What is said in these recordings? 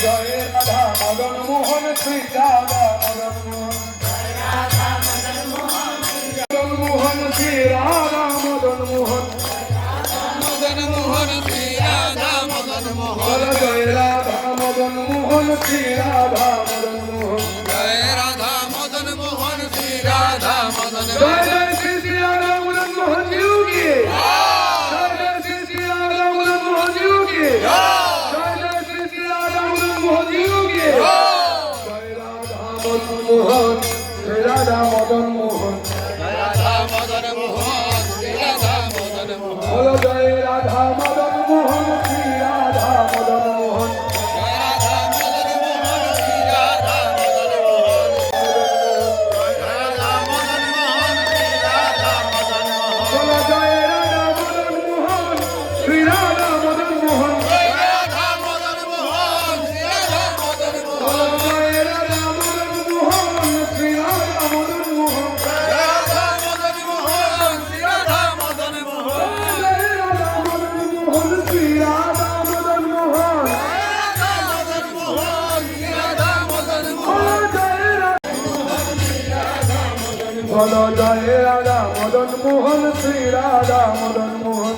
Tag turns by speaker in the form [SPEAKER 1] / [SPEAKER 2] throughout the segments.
[SPEAKER 1] জয় রাধা মদন মোহন শ্রী রাধা মদন মোহন মদন মোহন শ্রী রাধা মদন মোহন
[SPEAKER 2] মদন মোহন শ্রী রাধা মদন মোহন
[SPEAKER 1] জয় রাধা মদন মোহন শ্রী রাধা মদন মোহন
[SPEAKER 2] জয় রাধা মদন মোহন শ্রী রাধা মদন
[SPEAKER 1] জয় জয় শ্রী শ্রী রাধা মদন মোহন জিউ কি জয় জয় শ্রী শ্রী রাধা মদন মোহন জিউ কি জয় জয় শ্রী শ্রী রাধা মদন মোহন জিউ কি জয় রাধা মদন মোহন শ্রী রাধা মদন মোহন
[SPEAKER 2] রাধা মদন মোহন শ্রী রাধা মদন মোহন
[SPEAKER 1] বলো জয় রাধা মদন মোহন শ্রী রাধা মদন মোহন
[SPEAKER 2] জয় রাধা মদন মোহন শ্রী রাধা মদন মোহন জয় রাধা মদন মোহন শ্রী রাধা মদন মোহন
[SPEAKER 1] বলো জয় রাধা মদন মোহন শ্রী রাধা মদন মোহন
[SPEAKER 2] জয় রাধা মদন মোহন শ্রী রাধা মদন মোহন
[SPEAKER 1] বলো জয় রাধা মদন মোহন শ্রী রাধা মদন মোহন
[SPEAKER 2] জয় রাধা মদন মোহন শ্রী রাধা মদন মোহন
[SPEAKER 1] জয় রাধা মদন মোহন শ্রী রাধা মদন মোহন
[SPEAKER 2] রাধা মদন মোহন শ্রী রাধা মদন মোহন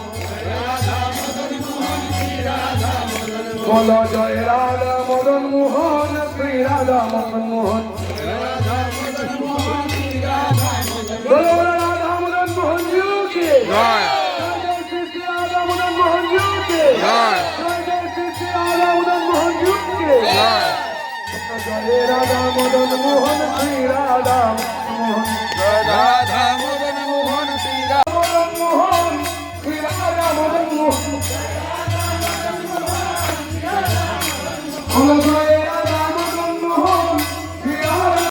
[SPEAKER 1] বলো জয় রাধা মদন মোহন শ্রী রাধা মদন মোহন বলো জয় রাধা মদন মোহন শ্রী রাধা মদন মোহন বলো রাধা মদন মোহন জিউ কি জয় জয় শ্রী শ্রী রাধা মদন মোহন জিউ কি জয় জয় শ্রী শ্রী রাধা মদন মোহন জিউ কি জয় রাধা মদন মোহন শ্রী রাধা মোহন
[SPEAKER 2] রাধা মদন মোহন শ্রী রাধা
[SPEAKER 1] মদন মোহন শ্রী রাধা মদন মোহন বলো জয় রাধা মদন মোহন শ্রী রাধা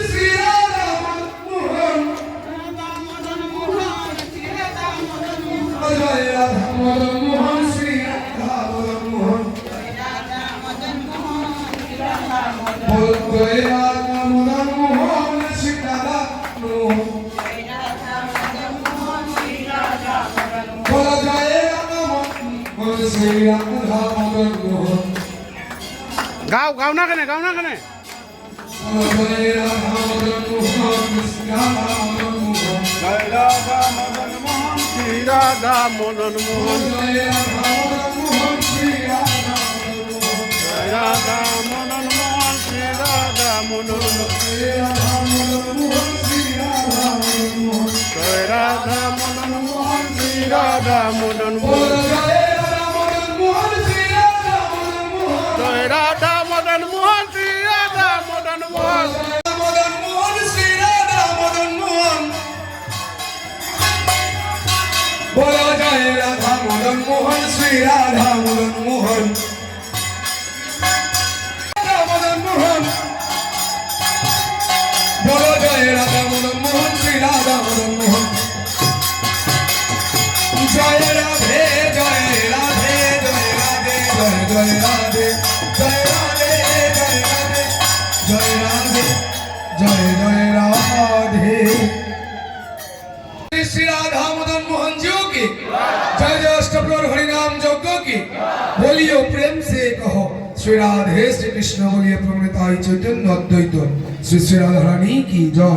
[SPEAKER 1] শ্রী রাধা মদন মোহন জয় রাধা মদন মোহন শ্রী রাধা মদন মোহন বলো জয় রাধা মদন মোহন শ্রী রাধা মোহন বলো জয় রাধা মদন শ্রী রাধা মদন মোহন
[SPEAKER 3] গাও গাও না কেন গাও না কেন
[SPEAKER 1] বলো জয় রাধা মদন মোহন শ্রী রাধা মদন মোহন
[SPEAKER 3] জয় রাধা মদন মোহন শ্রী রাধা মদন মোহন
[SPEAKER 1] জয় রাধা মদন মোহন শ্রী রাধা
[SPEAKER 3] জয় রাধা মদন মোহন শ্রী রাধা মদন মোহন
[SPEAKER 1] জয় রাধা মদন মোহন শ্রী রাধা মদন মোহন
[SPEAKER 3] জয় রাধা মদন মোহন শ্রী রাধা মদন মোহন
[SPEAKER 1] মদন মোহন শ্রী রাধা মদন মোহন বলো জয় রাধা মদন মোহন শ্রী রাধা মদন মোহন মদন মোহন বলো জয় রাধা মদন মোহন শ্রী রাধা মদন মোহন জয় রাধে জয় রাধে জয় রাধে জয় জয় রাধে জয় রাধে জয় রাধে জয় রাধে জয় জয় রাধে श्री राधा मदन मोहन जी की जय जय अष्टप्रहर हरिनाम यज्ञ की बोलियो प्रेम से कहो श्री राधे श्री कृष्ण बोलिए प्रणिताई चैतन्य अद्वैत श्री श्री राधा रानी की जय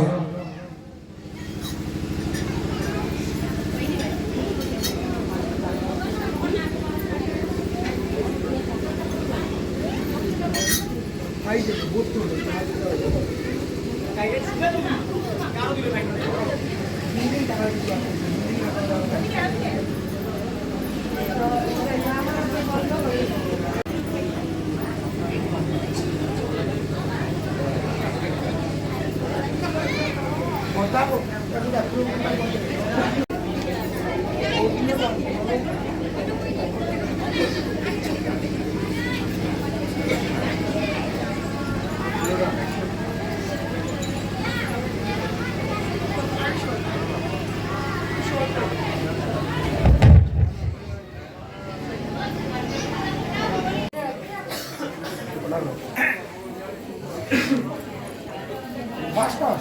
[SPEAKER 3] Basta.